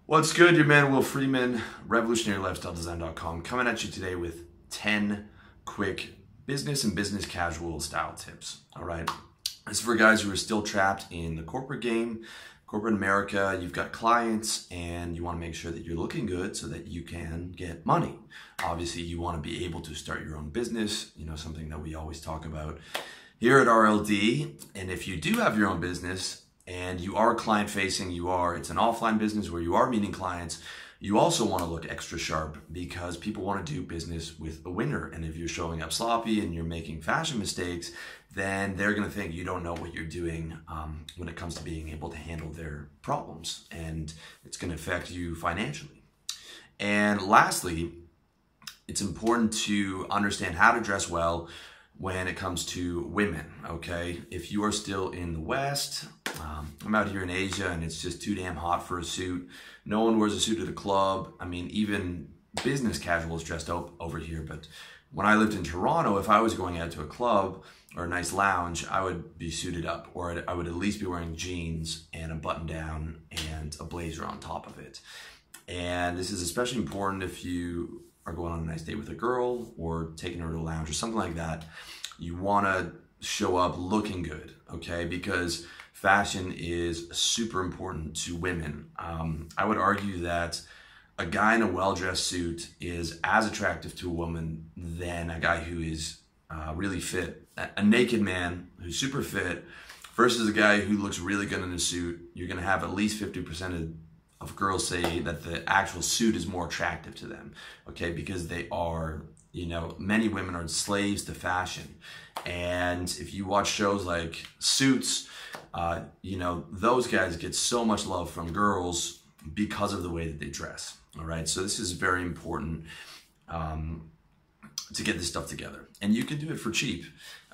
What's good? Your man Will Freeman, revolutionarylifestyledesign.com, coming at you today with 10 quick business and business casual style tips. All right. This is for guys who are still trapped in the corporate game, corporate America. You've got clients and you want to make sure that you're looking good so that you can get money. Obviously, you want to be able to start your own business, something that we always talk about here at RLD. And if you do have your own business, and you are client facing, it's an offline business where you are meeting clients, you also want to look extra sharp because people want to do business with a winner. And if you're showing up sloppy and you're making fashion mistakes, then they're going to think you don't know what you're doing when it comes to being able to handle their problems. And it's going to affect you financially. And lastly, it's important to understand how to dress well when it comes to women, okay? If you are still in the West, I'm out here in Asia and it's just too damn hot for a suit. No one wears a suit at a club. I mean, even business casual is dressed up over here. But when I lived in Toronto, if I was going out to a club or a nice lounge, I would be suited up, or I would at least be wearing jeans and a button down and a blazer on top of it. And this is especially important if you are going on a nice date with a girl or taking her to a lounge or something like that. You want to show up looking good, okay? Because fashion is super important to women. I would argue that a guy in a well-dressed suit is as attractive to a woman than a guy who is really fit. A naked man who's super fit versus a guy who looks really good in a suit, you're gonna have at least 50% of girls say that the actual suit is more attractive to them, okay? Because they are, many women are slaves to fashion. And if you watch shows like Suits, those guys get so much love from girls because of the way that they dress, all right? So this is very important to get this stuff together. And you can do it for cheap,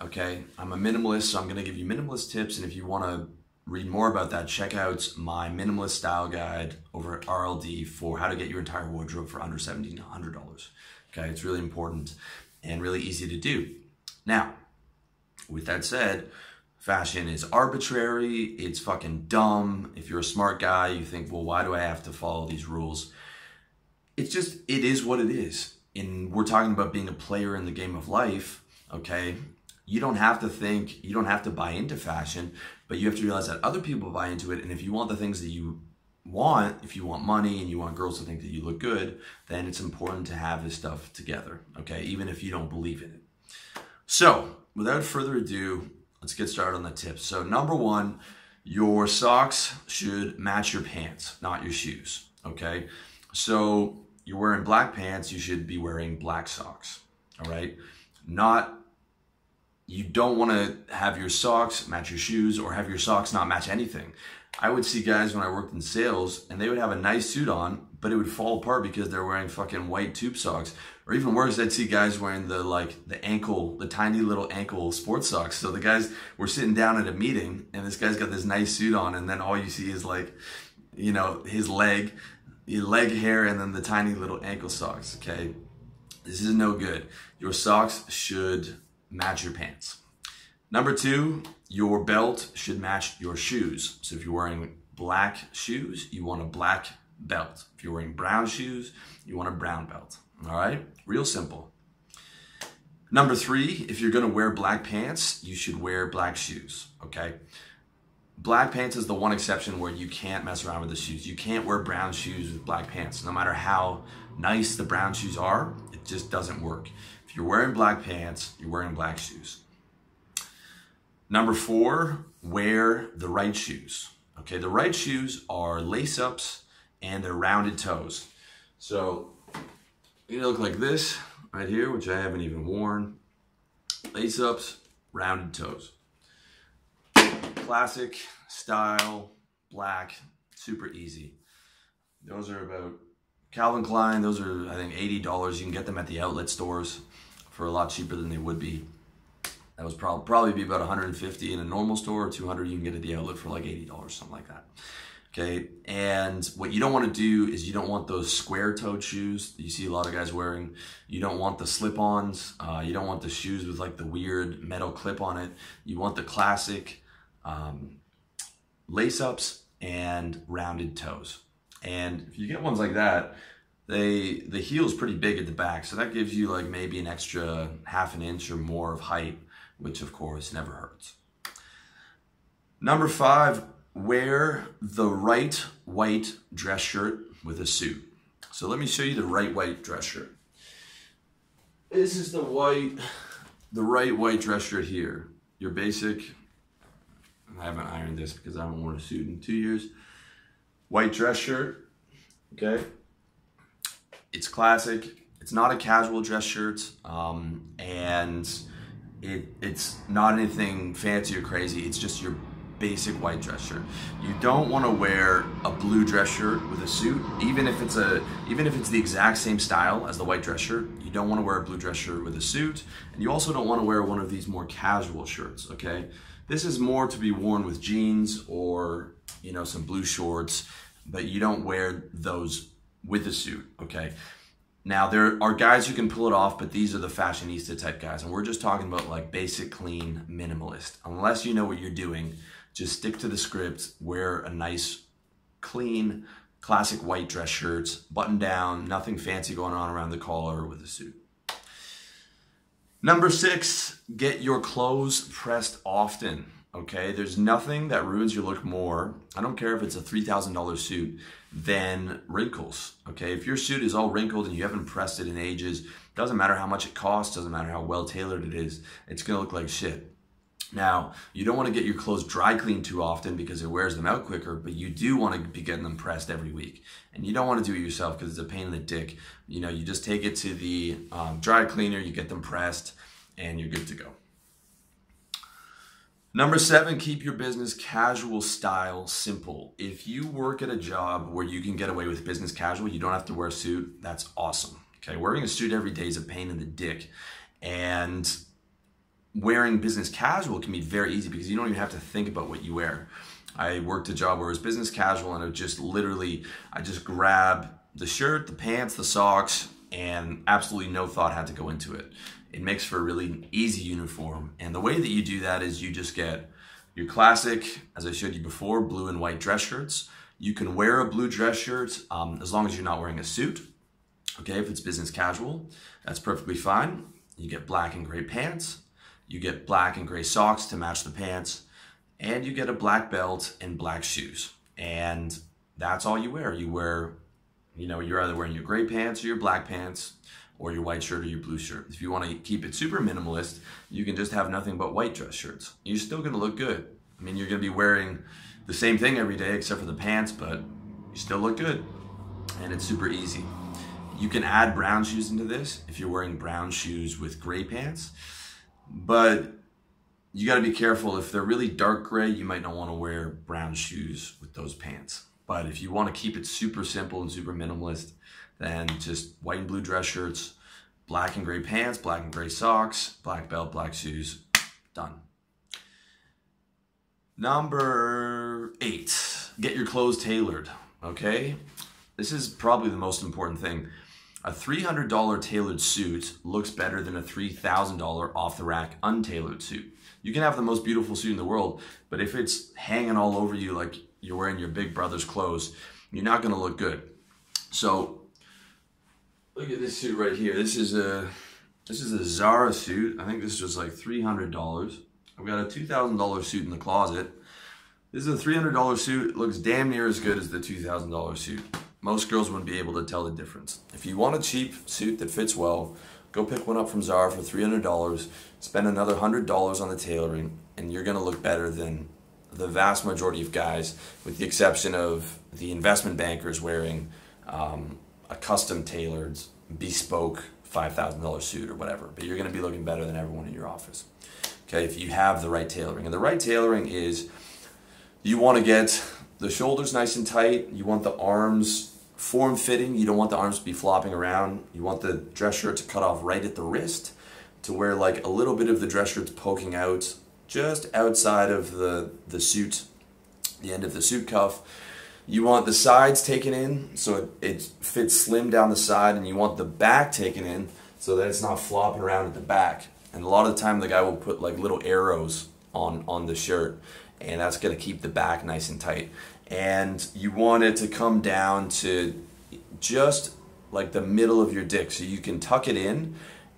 okay? I'm a minimalist, so I'm gonna give you minimalist tips, and if you wanna read more about that, check out my minimalist style guide over at RLD for how to get your entire wardrobe for under $1,700. Okay, it's really important and really easy to do. Now, with that said, fashion is arbitrary, it's fucking dumb. If you're a smart guy, you think, well, why do I have to follow these rules? It is what it is. And we're talking about being a player in the game of life, okay? You don't have to buy into fashion, but you have to realize that other people buy into it. And if you want the things that you want, if you want money and you want girls to think that you look good, then it's important to have this stuff together, okay? Even if you don't believe in it. So without further ado, let's get started on the tips. So number one, your socks should match your pants, not your shoes, okay? So you're wearing black pants, you should be wearing black socks, all right? You don't want to have your socks match your shoes or have your socks not match anything. I would see guys when I worked in sales and they would have a nice suit on, but it would fall apart because they're wearing fucking white tube socks. Or even worse, I'd see guys wearing the tiny little ankle sports socks. So the guys were sitting down at a meeting and this guy's got this nice suit on and then all you see is his leg hair and then the tiny little ankle socks, okay? This is no good. Your socks should match your pants. Number two, your belt should match your shoes. So if you're wearing black shoes, you want a black belt. If you're wearing brown shoes, you want a brown belt. All right? Real simple. Number three, if you're gonna wear black pants, you should wear black shoes, okay? Black pants is the one exception where you can't mess around with the shoes. You can't wear brown shoes with black pants. No matter how nice the brown shoes are, it just doesn't work. If you're wearing black pants, you're wearing black shoes. Number four, wear the right shoes. Okay, the right shoes are lace-ups and they're rounded toes. So you look like this right here, which I haven't even worn. Lace-ups, rounded toes. Classic style, black, super easy. Those are about Calvin Klein. Those are, I think, $80. You can get them at the outlet stores for a lot cheaper than they would be. That was probably be about $150 in a normal store, or $200 you can get at the outlet for like $80, something like that. Okay, and what you don't want to do is you don't want those square-toed shoes that you see a lot of guys wearing. You don't want the slip-ons. You don't want the shoes with like the weird metal clip on it. You want the classic lace-ups and rounded toes. And if you get ones like that, the heel is pretty big at the back, so that gives you like maybe an extra ½ inch or more of height, which of course never hurts. Number 5, wear the right white dress shirt with a suit. So let me show you the right white dress shirt. This is the right white dress shirt here. Your basic, I haven't ironed this because I haven't worn a suit in 2 years. White dress shirt, okay? It's classic. It's not a casual dress shirt, and it's not anything fancy or crazy. It's just your basic white dress shirt. You don't want to wear a blue dress shirt with a suit, even if it's the exact same style as the white dress shirt. You don't want to wear a blue dress shirt with a suit, and you also don't want to wear one of these more casual shirts. Okay, this is more to be worn with jeans or some blue shorts, but you don't wear those with a suit. Okay. Now there are guys who can pull it off, but these are the fashionista type guys, and we're just talking about like basic, clean, minimalist. Unless you know what you're doing, just stick to the script, wear a nice, clean, classic white dress shirt, button down, nothing fancy going on around the collar with a suit. Number 6, get your clothes pressed often. Okay, there's nothing that ruins your look more, I don't care if it's a $3,000 suit, than wrinkles. Okay, if your suit is all wrinkled and you haven't pressed it in ages, doesn't matter how much it costs, doesn't matter how well tailored it is, it's gonna look like shit. Now, you don't want to get your clothes dry cleaned too often because it wears them out quicker, but you do want to be getting them pressed every week. And you don't want to do it yourself because it's a pain in the dick. You just take it to the dry cleaner, you get them pressed, and you're good to go. Number 7, keep your business casual style simple. If you work at a job where you can get away with business casual, you don't have to wear a suit, that's awesome. Okay, wearing a suit every day is a pain in the dick. And wearing business casual can be very easy because you don't even have to think about what you wear. I worked a job where it was business casual, and it just literally, I just grab the shirt, the pants, the socks, and absolutely no thought had to go into it. It makes for a really easy uniform. And the way that you do that is you just get your classic, as I showed you before, blue and white dress shirts. You can wear a blue dress shirt as long as you're not wearing a suit. Okay, if it's business casual, that's perfectly fine. You get black and gray pants. You get black and gray socks to match the pants, and you get a black belt and black shoes. And that's all you wear. You wear, you're either wearing your gray pants or your black pants, or your white shirt or your blue shirt. If you want to keep it super minimalist, you can just have nothing but white dress shirts. You're still going to look good. I mean, you're going to be wearing the same thing every day except for the pants, but you still look good. And it's super easy. You can add brown shoes into this if you're wearing brown shoes with gray pants. But you got to be careful. If they're really dark gray, you might not want to wear brown shoes with those pants. But if you want to keep it super simple and super minimalist, then just white and blue dress shirts, black and gray pants, black and gray socks, black belt, black shoes, done. Number 8, get your clothes tailored, okay? This is probably the most important thing. A $300 tailored suit looks better than a $3,000 off-the-rack untailored suit. You can have the most beautiful suit in the world, but if it's hanging all over you like you're wearing your big brother's clothes, you're not gonna look good. So, look at this suit right here. This is a Zara suit. I think this was like $300. I've got a $2,000 suit in the closet. This is a $300 suit. It looks damn near as good as the $2,000 suit. Most girls wouldn't be able to tell the difference. If you want a cheap suit that fits well, go pick one up from Zara for $300, spend another $100 on the tailoring, and you're gonna look better than the vast majority of guys, with the exception of the investment bankers wearing a custom tailored, bespoke $5,000 suit or whatever. But you're gonna be looking better than everyone in your office. Okay, if you have the right tailoring. And the right tailoring is, you wanna get the shoulders nice and tight, you want the arms form-fitting, you don't want the arms to be flopping around, you want the dress shirt to cut off right at the wrist, to where like a little bit of the dress shirt's poking out just outside of the suit, the end of the suit cuff. You want the sides taken in so it fits slim down the side, and you want the back taken in so that it's not flopping around at the back. And a lot of the time the guy will put like little arrows on the shirt, and that's going to keep the back nice and tight. and you want it to come down to just like the middle of your dick, so you can tuck it in,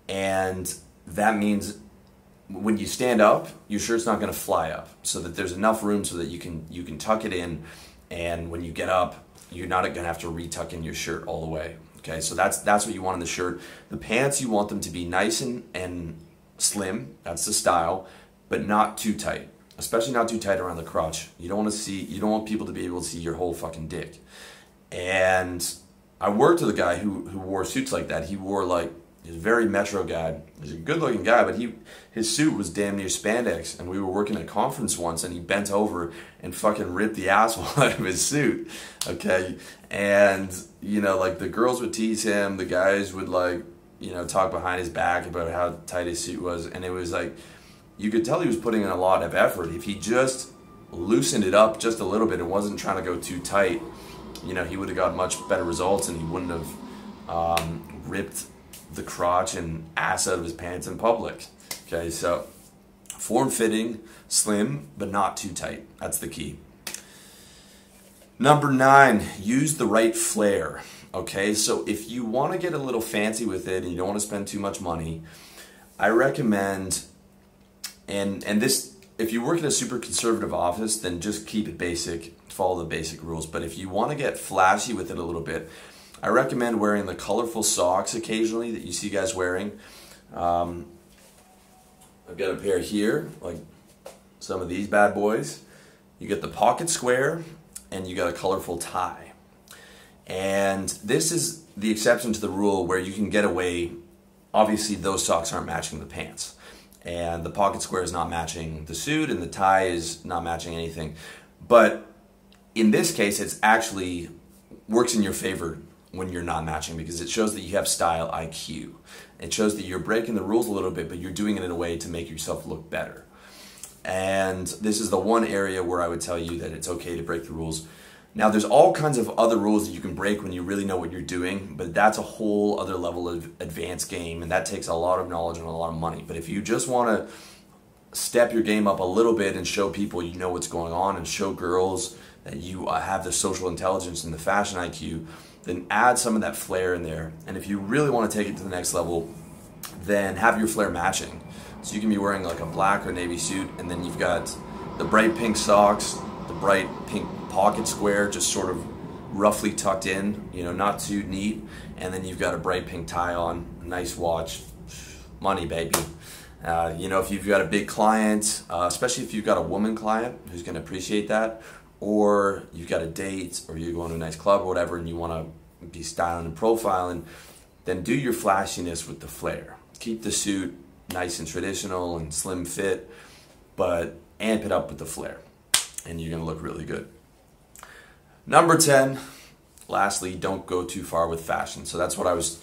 and that means when you stand up, your shirt's not going to fly up, so that there's enough room so that you can tuck it in, and when you get up, you're not going to have to retuck in your shirt all the way. Okay, so that's what you want in the shirt. The pants, you want them to be nice and slim. That's the style, but not too tight, especially not too tight around the crotch. You don't want people to be able to see your whole fucking dick. And I worked with a guy who wore suits like that. He wore like, he's a very metro guy. He's a good looking guy, but his suit was damn near spandex. And we were working at a conference once, and he bent over and fucking ripped the asshole out of his suit. Okay, and you know, like the girls would tease him, the guys would like, you know, talk behind his back about how tight his suit was, and it was like, you could tell he was putting in a lot of effort. If he just loosened it up just a little bit and wasn't trying to go too tight, you know, he would have got much better results, and he wouldn't have ripped the crotch and ass out of his pants in public. Okay, so form-fitting, slim, but not too tight. That's the key. Number 9, use the right flare. Okay, so if you want to get a little fancy with it and you don't want to spend too much money, I recommend, and this, if you work in a super conservative office, then just keep it basic, follow the basic rules. But if you want to get flashy with it a little bit, I recommend wearing the colorful socks occasionally that you see guys wearing. I've got a pair here, like some of these bad boys. You get the pocket square, and you got a colorful tie. And this is the exception to the rule where you can get away. Obviously, those socks aren't matching the pants, and the pocket square is not matching the suit, and the tie is not matching anything. But in this case, it's actually works in your favor when you're not matching, because it shows that you have style IQ. It shows that you're breaking the rules a little bit, but you're doing it in a way to make yourself look better. And this is the one area where I would tell you that it's okay to break the rules. Now, there's all kinds of other rules that you can break when you really know what you're doing, but that's a whole other level of advanced game, and that takes a lot of knowledge and a lot of money. But if you just want to step your game up a little bit and show people you know what's going on, and show girls that you have the social intelligence and the fashion IQ, then add some of that flair in there. And if you really want to take it to the next level, then have your flair matching. So you can be wearing like a black or navy suit, and then you've got the bright pink socks, the bright pink pocket square just sort of roughly tucked in, you know, not too neat, and then you've got a bright pink tie on, a nice watch, money baby. You know, if you've got a big client, especially if you've got a woman client who's going to appreciate that, or you've got a date, or you're going to a nice club or whatever, and you want to be styling and profiling, then do your flashiness with the flair. Keep the suit nice and traditional and slim fit, but amp it up with the flair, and you're going to look really good. Number 10, lastly, don't go too far with fashion. So that's what I was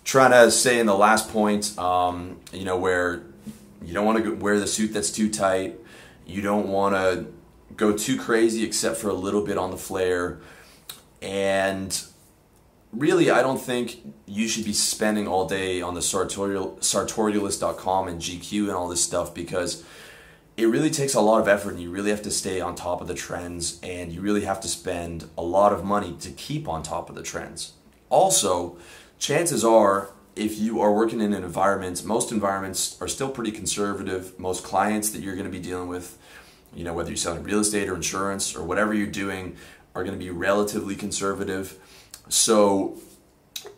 trying to say in the last point, you know, where you don't want to wear the suit that's too tight. You don't want to go too crazy except for a little bit on the flair. And really, I don't think you should be spending all day on the sartorialist.com and GQ and all this stuff, because it really takes a lot of effort, and you really have to stay on top of the trends, and you really have to spend a lot of money to keep on top of the trends. Also, chances are, if you are working in an environment, most environments are still pretty conservative. Most clients that you're going to be dealing with, you know, whether you're selling real estate or insurance or whatever you're doing, are going to be relatively conservative. So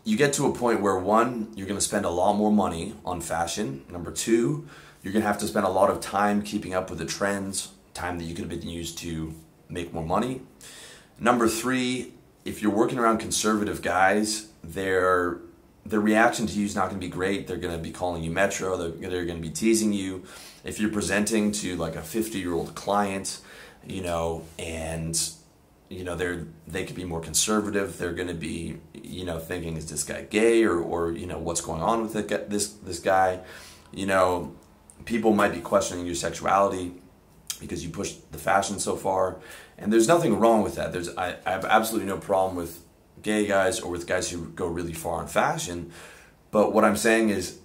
you get to a point where, one, you're going to spend a lot more money on fashion. Number two, you're going to have to spend a lot of time keeping up with the trends, time that you could have been used to make more money. Number three, if you're working around conservative guys, their reaction to you is not going to be great. They're going to be calling you metro. They're going to be teasing you. If you're presenting to like a 50-year-old client, you know, and you know, they could be more conservative. They're going to be, you know, thinking, is this guy gay, or you know, what's going on with this guy? You know, people might be questioning your sexuality because you push the fashion so far, and there's nothing wrong with that. I have absolutely no problem with gay guys or with guys who go really far in fashion, but what I'm saying is,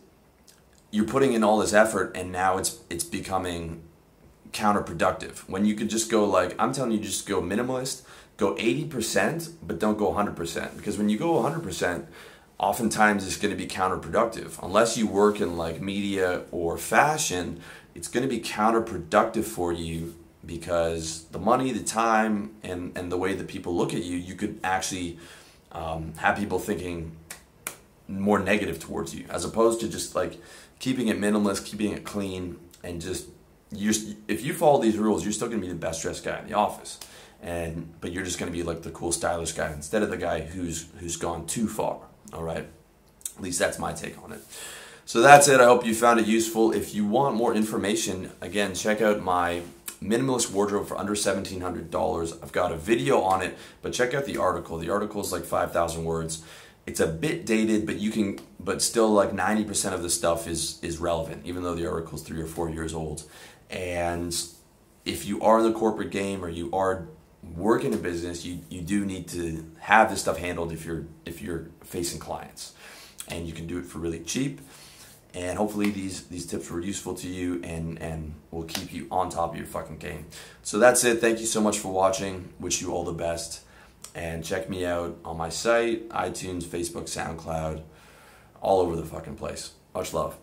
you're putting in all this effort, and now it's becoming counterproductive. When you could just go like, I'm telling you, just go minimalist, go 80%, but don't go 100%. Because when you go 100%, oftentimes it's going to be counterproductive. Unless you work in like media or fashion, it's going to be counterproductive for you, because the money, the time, and the way that people look at you, you could actually have people thinking more negative towards you, as opposed to just like keeping it minimalist, keeping it clean, and just, if you follow these rules, you're still going to be the best dressed guy in the office, but you're just going to be like the cool stylish guy instead of the guy who's gone too far. All right, at least that's my take on it. So that's it. I hope you found it useful. If you want more information, again, check out my minimalist wardrobe for under $1,700. I've got a video on it, but check out the article. The article is like 5,000 words. It's a bit dated, but still like 90% of the stuff is relevant, even though the article is 3 or 4 years old. And if you are in the corporate game or you are working a business, you do need to have this stuff handled if you're facing clients, and you can do it for really cheap. And hopefully these tips were useful to you and will keep you on top of your fucking game. So that's it. Thank you so much for watching. Wish you all the best. And check me out on my site, iTunes, Facebook, SoundCloud, all over the fucking place. Much love.